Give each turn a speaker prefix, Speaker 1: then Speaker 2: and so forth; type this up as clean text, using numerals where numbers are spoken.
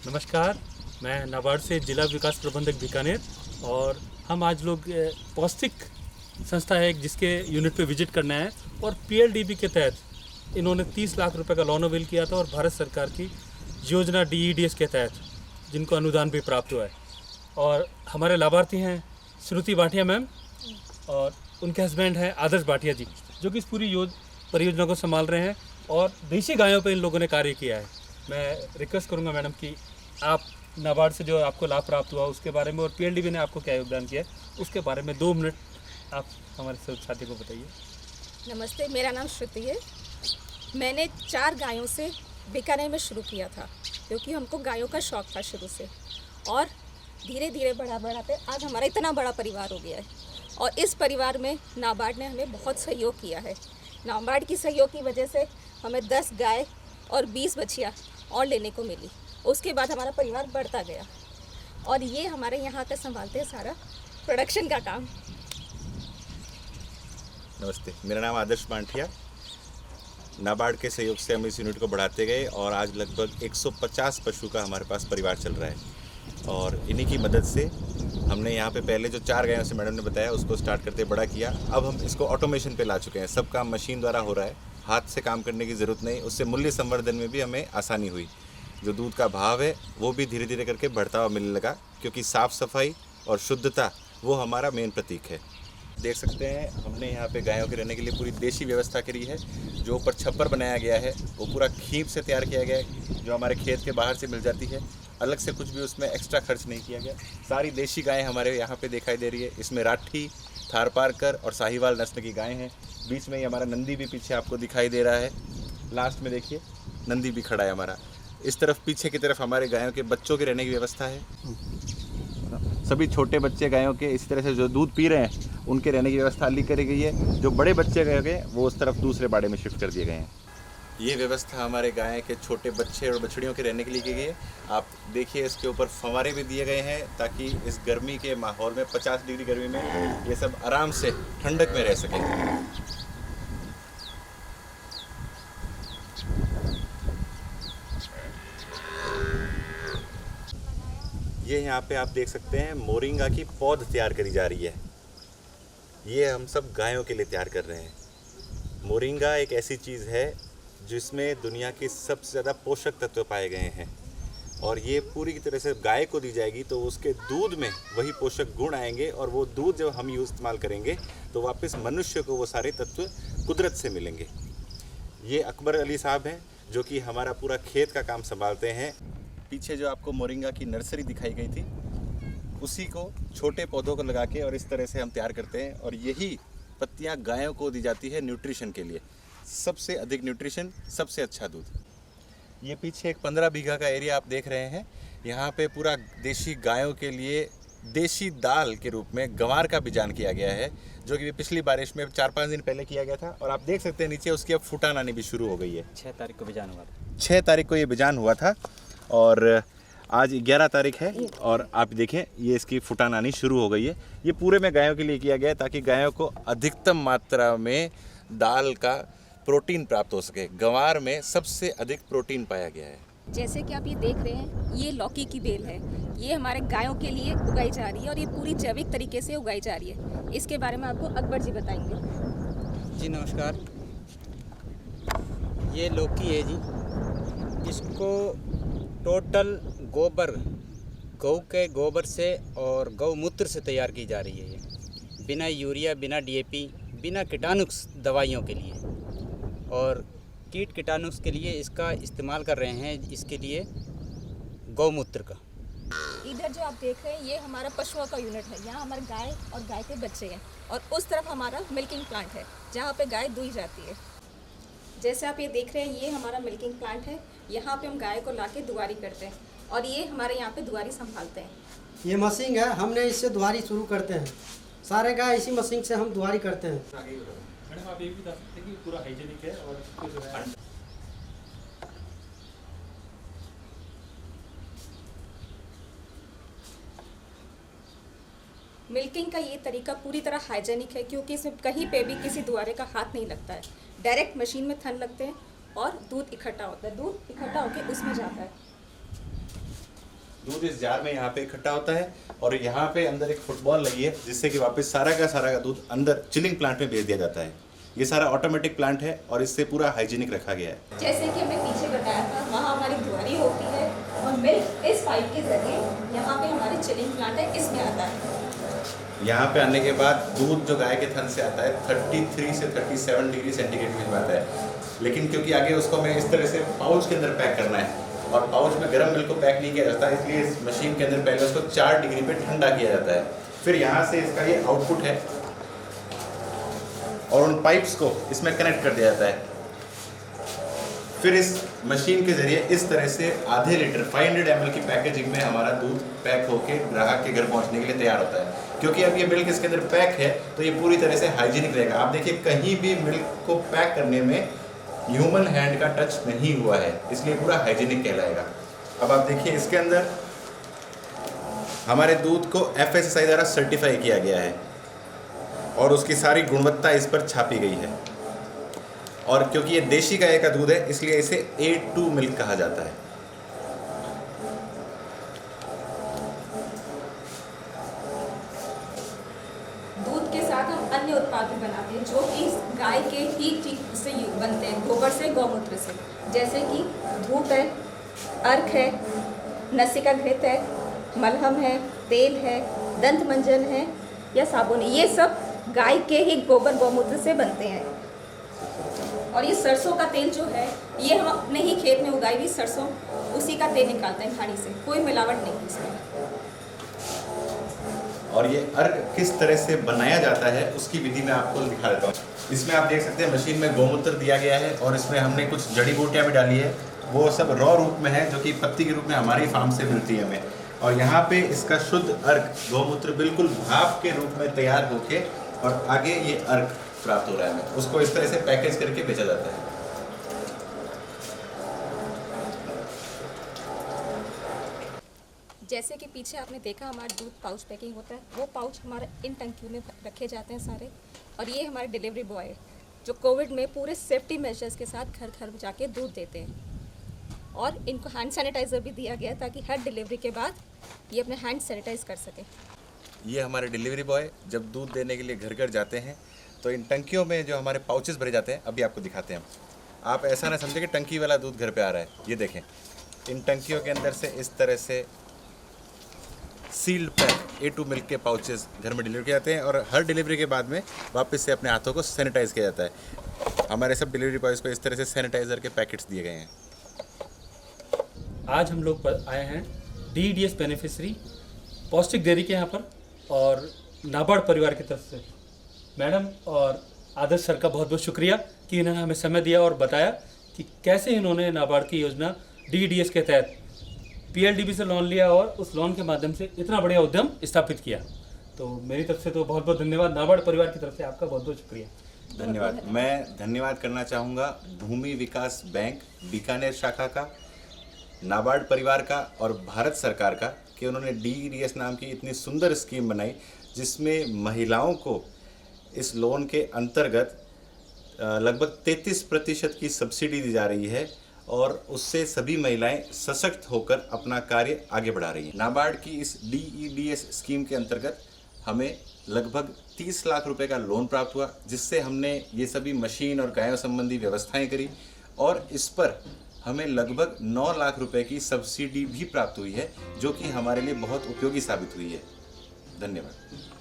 Speaker 1: नमस्कार, मैं नाबार्ड से जिला विकास प्रबंधक बीकानेर और हम आज लोग पौष्टिक संस्था है एक जिसके यूनिट पे विजिट करना है और पीएलडीबी के तहत इन्होंने 30 लाख रुपए का लोन अवेल किया था और भारत सरकार की योजना डीईडीएस के तहत जिनको अनुदान भी प्राप्त हुआ है। और हमारे लाभार्थी हैं श्रुति भाटिया मैम और उनके हस्बैंड हैं आदर्श भाटिया जी, जो कि इस पूरी परियोजना को संभाल रहे हैं और देशी गायों पर इन लोगों ने कार्य किया है। मैं रिक्वेस्ट करूंगा मैडम कि आप नाबार्ड से जो आपको लाभ प्राप्त हुआ उसके बारे में और पीएलडीबी ने आपको क्या योगदान किया उसके बारे में 2 मिनट आप हमारे साथी को बताइए।
Speaker 2: नमस्ते, मेरा नाम श्रुति है। मैंने 4 गायों से बीकानेर में शुरू किया था क्योंकि हमको गायों का शौक़ था शुरू से और धीरे धीरे बढ़ाते आज हमारा इतना बड़ा परिवार हो गया है। और इस परिवार में नाबार्ड ने हमें बहुत सहयोग किया है। नाबार्ड की सहयोग की वजह से हमें 10 गाय और 20 बछिया और लेने को मिली। उसके बाद हमारा परिवार बढ़ता गया और ये हमारे यहाँ का संभालते हैं सारा प्रोडक्शन का काम।
Speaker 3: नमस्ते, मेरा नाम आदर्श भाटिया। नाबार्ड के सहयोग से हम इस यूनिट को बढ़ाते गए और आज लगभग 150 पशु का हमारे पास परिवार चल रहा है। और इन्हीं की मदद से हमने यहाँ पे पहले जो 4 गायों से मैडम ने बताया उसको स्टार्ट करते बड़ा किया। अब हम इसको ऑटोमेशन पे ला चुके हैं, सब काम मशीन द्वारा हो रहा है, हाथ से काम करने की ज़रूरत नहीं। उससे मूल्य संवर्धन में भी हमें आसानी हुई। जो दूध का भाव है वो भी धीरे धीरे करके बढ़ता हुआ मिलने लगा क्योंकि साफ़ सफाई और शुद्धता वो हमारा मेन प्रतीक है। देख सकते हैं हमने यहाँ पे गायों के रहने के लिए पूरी देशी व्यवस्था करी है। जो ऊपर छप्पर बनाया गया है वो पूरा खींप से तैयार किया गया है जो हमारे खेत के बाहर से मिल जाती है। अलग से कुछ भी उसमें एक्स्ट्रा खर्च नहीं किया गया। सारी देशी गायें हमारे यहाँ पे दिखाई दे रही है। इसमें राठी, थारपारकर और साहिवाल नस्ल की गायें हैं। बीच में ही हमारा नंदी भी पीछे आपको दिखाई दे रहा है। लास्ट में देखिए नंदी भी खड़ा है हमारा। इस तरफ पीछे की तरफ हमारे गायों के बच्चों के रहने की व्यवस्था है। सभी छोटे बच्चे गायों के इस तरह से जो दूध पी रहे हैं उनके रहने की व्यवस्था अलग करी गई है। जो बड़े बच्चे गायों के वो उस तरफ दूसरे बाड़े में शिफ्ट कर दिए गए हैं। ये व्यवस्था हमारे गाय के छोटे बच्चे और बछड़ियों के रहने के लिए की गई है। आप देखिए इसके ऊपर फंवारे भी दिए गए हैं ताकि इस गर्मी के माहौल में 50 डिग्री गर्मी में ये सब आराम से ठंडक में रह सकें। ये यहाँ पे आप देख सकते हैं मोरिंगा की पौध तैयार करी जा रही है। ये हम सब गायों के लिए तैयार कर रहे हैं। मोरिंगा एक ऐसी चीज़ है जिसमें दुनिया के सबसे ज़्यादा पोषक तत्व पाए गए हैं और ये पूरी तरह से गाय को दी जाएगी तो उसके दूध में वही पोषक गुण आएंगे और वो दूध जब हम इस्तेमाल करेंगे तो वापस मनुष्य को वो सारे तत्व कुदरत से मिलेंगे। ये अकबर अली साहब हैं जो कि हमारा पूरा खेत का काम संभालते हैं। पीछे जो आपको मोरिंगा की नर्सरी दिखाई गई थी उसी को छोटे पौधों को लगा के और इस तरह से हम तैयार करते हैं और यही पत्तियां गायों को दी जाती है न्यूट्रिशन के लिए। सबसे अधिक न्यूट्रिशन, सबसे अच्छा दूध। ये पीछे एक 15 बीघा का एरिया आप देख रहे हैं। यहाँ पे पूरा देशी गायों के लिए देशी दाल के रूप में गंवार का बिजान किया गया है जो कि पिछली बारिश में 4-5 दिन पहले किया गया था। और आप देख सकते हैं नीचे उसकी अब फुटान आनी भी शुरू हो गई है।
Speaker 4: 6 तारीख को बिजान हुआ था।
Speaker 3: 6 तारीख को ये बिजान हुआ था और आज 11 तारीख है और आप देखें ये इसकी फुटान आनी शुरू हो गई है। ये पूरे में गायों के लिए किया गया है ताकि गायों को अधिकतम मात्रा में दाल का प्रोटीन प्राप्त हो सके। गंवार में सबसे अधिक प्रोटीन पाया गया है।
Speaker 2: जैसे कि आप ये देख रहे हैं, ये लौकी की बेल है। ये हमारे गायों के लिए उगाई जा रही है और ये पूरी जैविक तरीके से उगाई जा रही है। इसके बारे में आपको अकबर जी बताएंगे।
Speaker 4: जी नमस्कार। ये लौकी है जी, इसको टोटल गोबर, गौ के गोबर से और गौमूत्र से तैयार की जा रही है। ये बिना यूरिया, बिना डीएपी, बिना कीटाणुक दवाइयों के लिए और कीट कीटाणुक के लिए इसका इस्तेमाल कर रहे हैं। इसके लिए गौमूत्र का।
Speaker 2: इधर जो आप देख रहे हैं ये हमारा पशुओं का यूनिट है। यहाँ हमारे गाय और गाय के बच्चे हैं और उस तरफ हमारा मिल्किंग प्लांट है जहाँ पे गाय दूही जाती है। जैसे आप ये देख रहे हैं ये हमारा मिल्किंग प्लांट है। यहाँ पे हम गाय को लाके दुआरी करते हैं और ये हमारे यहाँ पे दुआरी संभालते हैं।
Speaker 5: ये मशीन है, हमने इससे दुआरी शुरू करते हैं। सारे गाय इसी मशीन से हम दुआरी करते हैं।
Speaker 1: मैडम आप ये भी बता सकते हैं कि पूरा हाइजीनिक है और इसको जो है
Speaker 2: मिल्किंग का ये तरीका पूरी तरह हाइजेनिक है क्योंकि इसमें कहीं पे भी किसी दुआरे का हाथ नहीं लगता है। डायरेक्ट मशीन में थन लगते हैं और दूध इकट्ठा होता है। दूध इकट्ठा होकर उसमें जाता है।
Speaker 3: दूध इस जार में यहाँ पे इकट्ठा होता है और यहाँ पे अंदर एक फुटबॉल लगी है जिससे कि वापस सारा का दूध अंदर चिलिंग प्लांट में भेज दिया जाता है। ये सारा ऑटोमेटिक प्लांट है और इससे पूरा हाइजीनिक रखा गया है।
Speaker 2: जैसे कि हमने पीछे बताया था, वहाँ हमारी दुआरी होती है और मिल्क इस पाइप के जरिए यहाँ पे हमारी चिलिंग प्लांट है, इसमें आता है।
Speaker 3: यहाँ पे आने के बाद दूध जो गाय के थन से आता है 33 से 37 डिग्री सेंटीग्रेड में आता है, लेकिन क्योंकि आगे उसको हमें इस तरह से पाउच के अंदर पैक करना है और पाउच में गर्म मिल्क को पैक नहीं किया जाता, इसलिए इस मशीन के अंदर पहले उसको 4 डिग्री पे ठंडा किया जाता है। फिर यहाँ से इसका ये आउटपुट है और उन पाइप्स को इसमें कनेक्ट कर दिया जाता है। फिर इस मशीन के जरिए इस तरह से आधे लीटर 500 ml की पैकेजिंग में हमारा दूध पैक होके ग्राहक के घर पहुंचने के लिए तैयार होता है। क्योंकि अब ये मिल्क इसके अंदर पैक है तो ये पूरी तरह से हाइजीनिक रहेगा। आप देखिए कहीं भी मिल्क को पैक करने में ह्यूमन हैंड का टच नहीं हुआ है, इसलिए पूरा हाइजीनिक कहलाएगा। अब आप देखिए इसके अंदर हमारे दूध को FSSAI द्वारा सर्टिफाई किया गया है और उसकी सारी गुणवत्ता इस पर छापी गई है। और क्योंकि ये देशी गाय का दूध है इसलिए इसे A2 मिल्क कहा जाता है।
Speaker 2: दूध के साथ हम अन्य उत्पाद भी बनाते हैं जो कि गाय के ही चीज से बनते हैं, गोबर से, गौमूत्र से, जैसे कि धूप है, अर्क है, नसिका घृत है, मलहम है, तेल है, दंत मंजन है या साबुन है। ये सब गाय के ही गोबर गौमूत्र से बनते हैं। और ये सरसों का तेल जो है ये हम अपने ही खेत में उगाई हुई सरसों उसी का तेल निकालते हैं खाड़ी से, कोई मिलावट नहीं इसमें।
Speaker 3: और ये अर्क किस तरह से बनाया जाता है उसकी विधि मैं आपको दिखा देता हूँ। इसमें आप देख सकते हैं मशीन में गौमूत्र दिया गया है और इसमें हमने कुछ जड़ी बूटियाँ भी डाली है, वो सब रॉ रूप में है जो कि पत्ती के रूप में हमारी फार्म से मिलती है हमें। और यहाँ पे इसका शुद्ध अर्क गौमूत्र बिल्कुल भाप के रूप में तैयार होके और आगे ये अर्क प्राप्त हो रहा है हमें, उसको इस तरह से पैकेज करके बेचा जाता है।
Speaker 2: जैसे कि पीछे आपने देखा हमारा दूध पाउच पैकिंग होता है, वो पाउच हमारे इन टंकियों में रखे जाते हैं सारे। और ये हमारे डिलीवरी बॉय है जो कोविड में पूरे सेफ्टी मेजर्स के साथ घर घर जाके दूध देते हैं। और इनको हैंड सैनिटाइज़र भी दिया गया ताकि हर डिलीवरी के बाद ये अपने हैंड सैनिटाइज कर सकें।
Speaker 3: ये हमारे डिलीवरी बॉय जब दूध देने के लिए घर घर जाते हैं तो इन टंकियों में जो हमारे पाउचेस भरे जाते हैं, अभी आपको दिखाते हैं। आप ऐसा ना समझे कि टंकी वाला दूध घर पे आ रहा है, ये देखें इन टंकियों के अंदर से इस तरह से सील्ड पैक A2 मिल्क के पाउचेस घर में डिलीवर किए जाते हैं और हर डिलीवरी के बाद में वापस से अपने हाथों को सैनिटाइज किया जाता है। हमारे सब डिलीवरी बॉयज़ को इस तरह से सैनिटाइज़र के पैकेट्स दिए गए हैं।
Speaker 1: आज हम लोग आए हैं DDS बेनिफिशरी पौष्टिक डेयरी के यहाँ पर और नाबार्ड परिवार की तरफ से मैडम और आदर्श सर का बहुत बहुत शुक्रिया कि इन्होंने हमें समय दिया और बताया कि कैसे इन्होंने नाबार्ड की योजना DDS के तहत PLDB से लोन लिया और उस लोन के माध्यम से इतना बढ़िया उद्यम स्थापित किया। तो मेरी तरफ से तो बहुत बहुत धन्यवाद, नाबार्ड परिवार की तरफ से आपका बहुत बहुत शुक्रिया।
Speaker 3: धन्यवाद। मैं धन्यवाद करना चाहूँगा भूमि विकास बैंक बीकानेर शाखा का, नाबार्ड परिवार का और भारत सरकार का कि उन्होंने DDS नाम की इतनी सुंदर स्कीम बनाई जिसमें महिलाओं को इस लोन के अंतर्गत लगभग 33% की सब्सिडी दी जा रही है और उससे सभी महिलाएं सशक्त होकर अपना कार्य आगे बढ़ा रही हैं। नाबार्ड की इस DDS स्कीम के अंतर्गत हमें लगभग 30 लाख रुपए का लोन प्राप्त हुआ, जिससे हमने ये सभी मशीन और गायों संबंधी व्यवस्थाएं करी और इस पर हमें लगभग 9 लाख रुपए की सब्सिडी भी प्राप्त हुई है, जो कि हमारे लिए बहुत उपयोगी साबित हुई है। धन्यवाद।